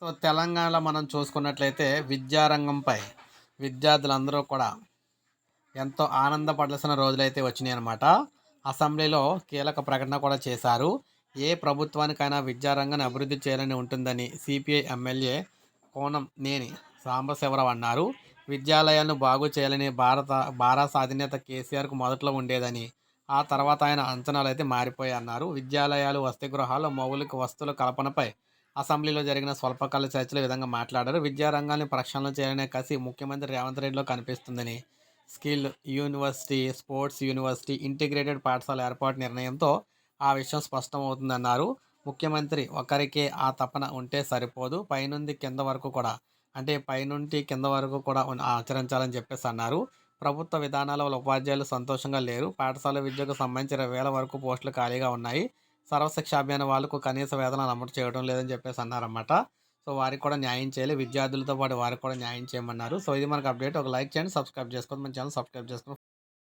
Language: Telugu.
సో, తెలంగాణలో మనం చూసుకున్నట్లయితే విద్యారంగంపై విద్యార్థులందరూ కూడా ఎంతో ఆనందపడాల్సిన రోజులైతే వచ్చినాయన్నమాట. అసెంబ్లీలో కీలక ప్రకటన కూడా చేశారు. ఏ ప్రభుత్వానికైనా విద్యారంగాన్ని అభివృద్ధి చేయాలని ఉంటుందని సిపిఐ ఎమ్మెల్యే కోనంనేని సాంబశివరావు అన్నారు. విద్యాలయాలను బాగు చేయాలని భారత అధినేత కేసీఆర్‌కు మొదట్లో ఉండేదని, ఆ తర్వాత ఆయన అంచనాలైతే మారిపోయాయన్నారు. విద్యాలయాలు, వసతి గృహాలు, మౌలిక వసతుల కల్పనపై అసెంబ్లీలో జరిగిన స్వల్పకాల చర్చలో ఈ విధంగా మాట్లాడారు. విద్యారంగాన్ని ప్రక్షాళన చేయాలనే కసి ముఖ్యమంత్రి రేవంత్ రెడ్డిలో కనిపిస్తుందని, skill university, sports university, integrated పాఠశాల ఏర్పాటు నిర్ణయంతో ఆ విషయం స్పష్టమవుతుందన్నారు. ముఖ్యమంత్రి ఒకరికే ఆ తపన ఉంటే సరిపోదు. పైనుండి కింద వరకు కూడా అంటే పైనుండి కింద వరకు కూడా ఆచరించాలని చెప్పేసి అన్నారు. ప్రభుత్వ విధానాల వల్ల ఉపాధ్యాయులు సంతోషంగా లేరు. పాఠశాల విద్యకు సంబంధించి 20,000 వరకు పోస్టులు ఖాళీగా ఉన్నాయి. సర్వశిక్ష అభియాన్ వాళ్ళకు కనీస వేతనాలు అమలు చేయడం లేదని చెప్పేసి అన్నారన్నమాట. సో, వారికి కూడా న్యాయం చేయాలి. విద్యార్థులతో పాటు వారికి కూడా న్యాయం చేయమన్నారు. సో, ఇది మనకు అప్డేట్. ఒక లైక్ చేయండి, సబ్స్క్రైబ్ చేసుకోండి. మన ఛానల్ సబ్స్క్రైబ్ చేసుకోండి.